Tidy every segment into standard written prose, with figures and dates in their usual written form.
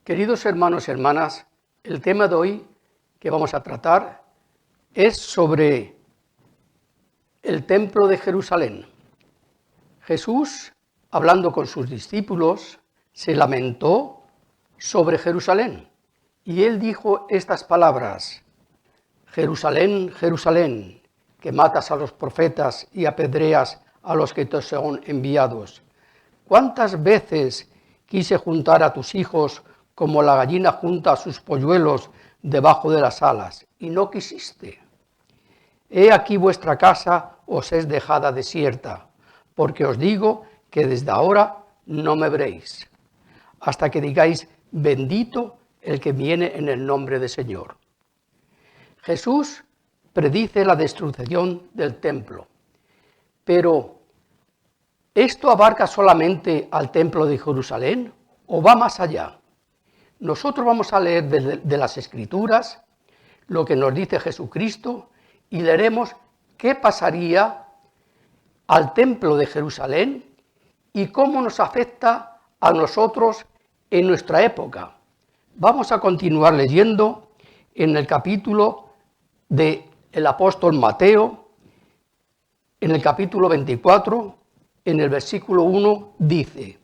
Queridos hermanos y hermanas, el tema de hoy que vamos a tratar es sobre el templo de Jerusalén. Jesús, hablando con sus discípulos, se lamentó sobre Jerusalén y él dijo estas palabras: Jerusalén, Jerusalén, que matas a los profetas y apedreas a los que te son enviados. ¿Cuántas veces quise juntar a tus hijos como la gallina junta a sus polluelos debajo de las alas, y no quisiste? He aquí vuestra casa os es dejada desierta, porque os digo que desde ahora no me veréis, hasta que digáis, bendito el que viene en el nombre del Señor. Jesús predice la destrucción del templo, pero ¿esto abarca solamente al templo de Jerusalén o va más allá? Nosotros vamos a leer de las Escrituras lo que nos dice Jesucristo y leeremos qué pasaría al templo de Jerusalén y cómo nos afecta a nosotros en nuestra época. Vamos a continuar leyendo en el capítulo del apóstol Mateo, en el capítulo 24, en el versículo 1, dice: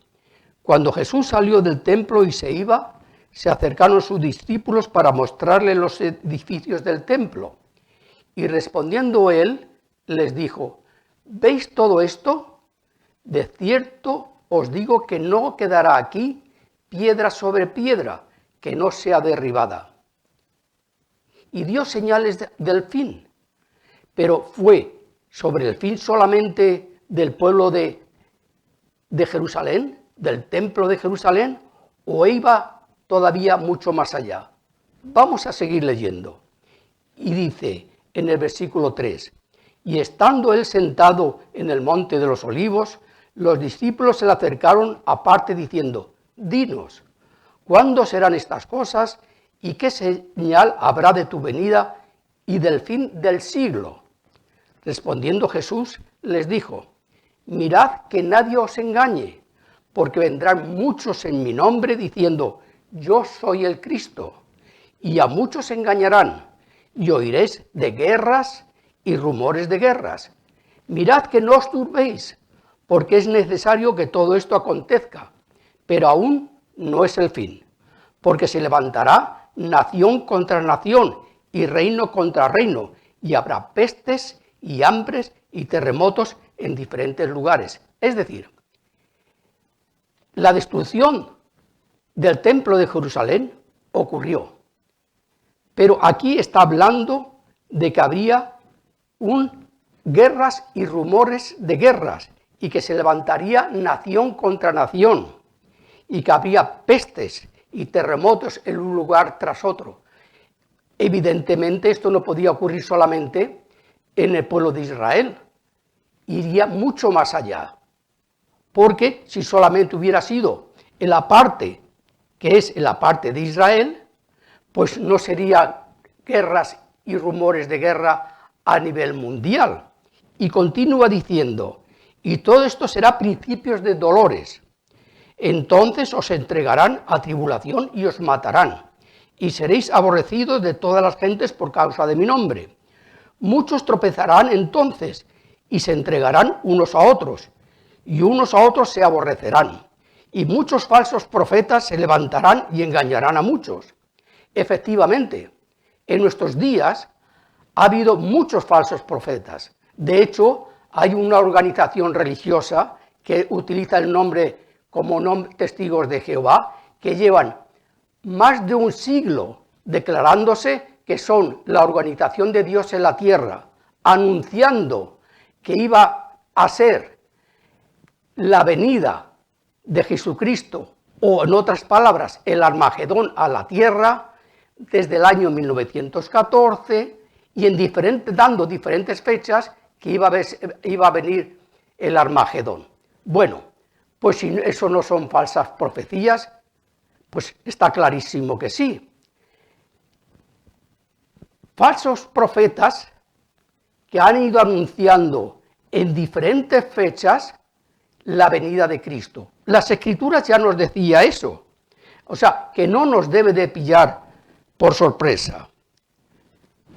Cuando Jesús salió del templo y se iba, se acercaron sus discípulos para mostrarle los edificios del templo. Y respondiendo él, les dijo: ¿Veis todo esto? De cierto os digo que no quedará aquí piedra sobre piedra que no sea derribada. Y dio señales del fin, pero fue sobre el fin solamente del pueblo de Jerusalén, del templo de Jerusalén, o iba todavía mucho más allá. Vamos a seguir leyendo. Y dice en el versículo 3, y estando él sentado en el monte de los olivos, los discípulos se le acercaron aparte diciendo: Dinos, ¿cuándo serán estas cosas y qué señal habrá de tu venida y del fin del siglo? Respondiendo Jesús les dijo: Mirad que nadie os engañe, porque vendrán muchos en mi nombre diciendo: Yo soy el Cristo, y a muchos engañarán, y oiréis de guerras y rumores de guerras. Mirad que no os turbéis, porque es necesario que todo esto acontezca, pero aún no es el fin, porque se levantará nación contra nación y reino contra reino, y habrá pestes y hambres y terremotos en diferentes lugares. Es decir, la destrucción del templo de Jerusalén ocurrió, pero aquí está hablando de que habría guerras y rumores de guerras, y que se levantaría nación contra nación, y que habría pestes y terremotos en un lugar tras otro. Evidentemente esto no podía ocurrir solamente en el pueblo de Israel, iría mucho más allá, porque si solamente hubiera sido en la parte que es en la parte de Israel, pues no sería guerras y rumores de guerra a nivel mundial. Y continúa diciendo: y todo esto será principios de dolores. Entonces os entregarán a tribulación y os matarán, y seréis aborrecidos de todas las gentes por causa de mi nombre. Muchos tropezarán entonces, y se entregarán unos a otros, y unos a otros se aborrecerán. Y muchos falsos profetas se levantarán y engañarán a muchos. Efectivamente, en nuestros días ha habido muchos falsos profetas. De hecho, hay una organización religiosa que utiliza el nombre como nombre Testigos de Jehová, que llevan más de un siglo declarándose que son la organización de Dios en la tierra, anunciando que iba a ser la venida de Jesucristo, o en otras palabras, el Armagedón a la tierra, desde el año 1914, y dando diferentes fechas que iba a venir el Armagedón. Bueno, pues si eso no son falsas profecías, pues está clarísimo que sí. Falsos profetas que han ido anunciando en diferentes fechas la venida de Cristo. Las Escrituras ya nos decía eso. O sea, que no nos debe de pillar por sorpresa.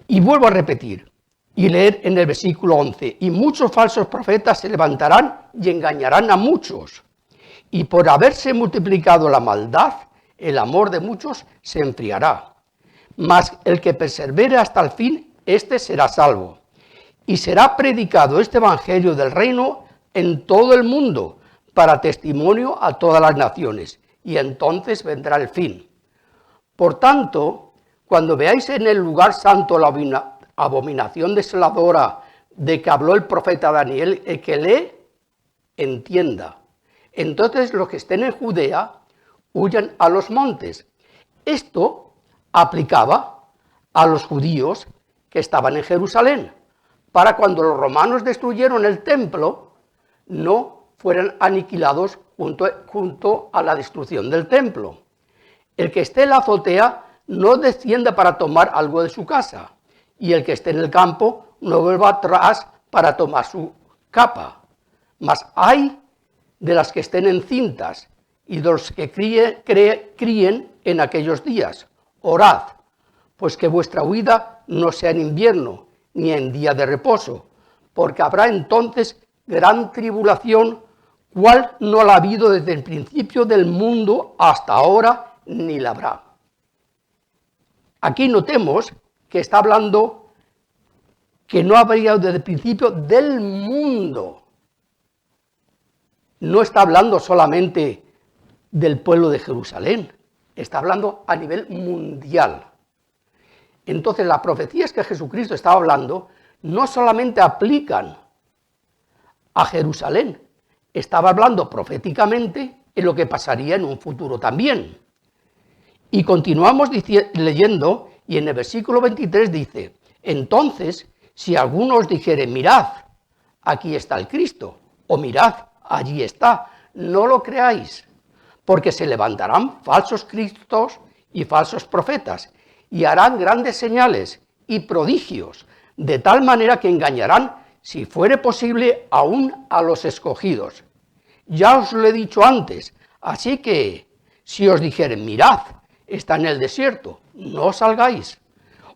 Y vuelvo a repetir y leer en el versículo 11, y muchos falsos profetas se levantarán y engañarán a muchos. Y por haberse multiplicado la maldad, el amor de muchos se enfriará. Mas el que persevere hasta el fin, éste será salvo. Y será predicado este evangelio del reino en todo el mundo, para testimonio a todas las naciones, y entonces vendrá el fin. Por tanto, cuando veáis en el lugar santo la abominación desoladora de que habló el profeta Daniel, el que lee, entienda. Entonces los que estén en Judea huyan a los montes. Esto aplicaba a los judíos que estaban en Jerusalén, para cuando los destruyeron el templo, no fueran aniquilados junto a la destrucción del templo. El que esté en la azotea no descienda para tomar algo de su casa, y el que esté en el campo no vuelva atrás para tomar su capa. Mas hay de las que estén encintas y de los que críen en aquellos días. Orad, pues que vuestra huida no sea en invierno, ni en día de reposo, porque habrá entonces gran tribulación, cual no la ha habido desde el principio del mundo hasta ahora, ni la habrá. Aquí notemos que está hablando que no habría desde el principio del mundo. No está hablando solamente del pueblo de Jerusalén, está hablando a nivel mundial. Entonces las profecías que Jesucristo estaba hablando no solamente aplican a Jerusalén, estaba hablando proféticamente en lo que pasaría en un futuro también. Y continuamos leyendo, y en el versículo 23 dice, entonces, si alguno os dijere, mirad, aquí está el Cristo, o mirad, allí está, no lo creáis, porque se levantarán falsos cristos y falsos profetas, y harán grandes señales y prodigios, de tal manera que engañarán, si fuere posible, aún a los escogidos. Ya os lo he dicho antes, así que si os dijeren, mirad, está en el desierto, no salgáis.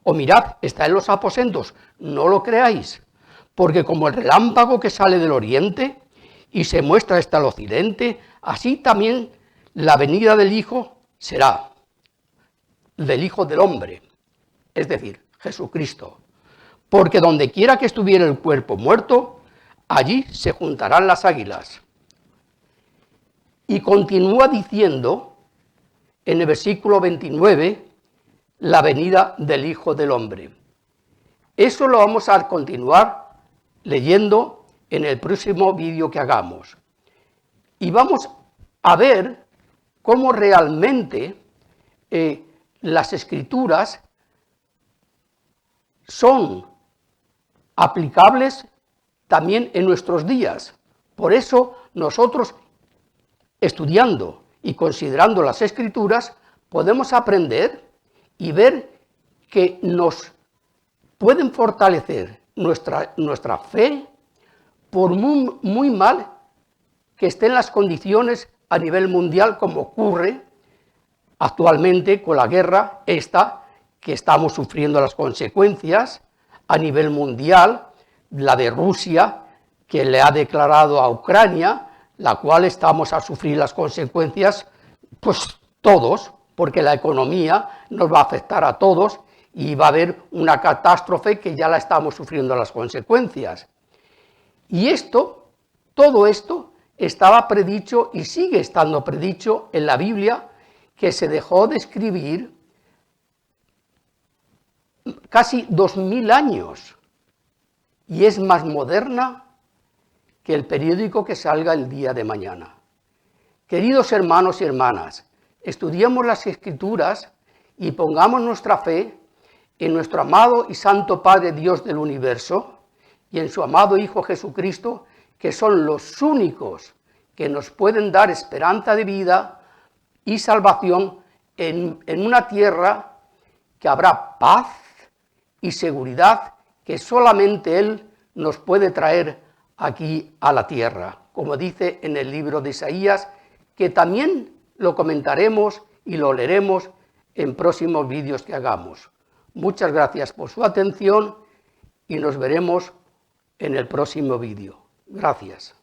O mirad, está en los aposentos, no lo creáis. Porque como el relámpago que sale del oriente y se muestra hasta el occidente, así también la venida del Hijo será, del Hijo del Hombre, es decir, Jesucristo. Porque donde quiera que estuviera el cuerpo muerto, allí se juntarán las águilas. Y continúa diciendo, en el versículo 29, la venida del Hijo del Hombre. Eso lo vamos a continuar leyendo en el próximo vídeo que hagamos. Y vamos a ver cómo realmente las Escrituras son aplicables también en nuestros días. Por eso nosotros, estudiando y considerando las Escrituras, podemos aprender y ver que nos pueden fortalecer nuestra fe, por muy mal que estén las condiciones a nivel mundial, como ocurre actualmente con la guerra esta, que estamos sufriendo las consecuencias a nivel mundial, la de Rusia, que le ha declarado a Ucrania, la cual estamos a sufrir las consecuencias, pues todos, porque la economía nos va a afectar a todos y va a haber una catástrofe que ya la estamos sufriendo las consecuencias. Y todo esto estaba predicho y sigue estando predicho en la Biblia, que se dejó de escribir casi 2000 años y es más moderna que el periódico que salga el día de mañana. Queridos hermanos y hermanas, estudiemos las Escrituras y pongamos nuestra fe en nuestro amado y santo Padre Dios del universo y en su amado Hijo Jesucristo, que son los únicos que nos pueden dar esperanza de vida y salvación en una tierra que habrá paz y seguridad que solamente Él nos puede traer aquí a la tierra, como dice en el libro de Isaías, que también lo comentaremos y lo leeremos en próximos vídeos que hagamos. Muchas gracias por su atención y nos veremos en el próximo vídeo. Gracias.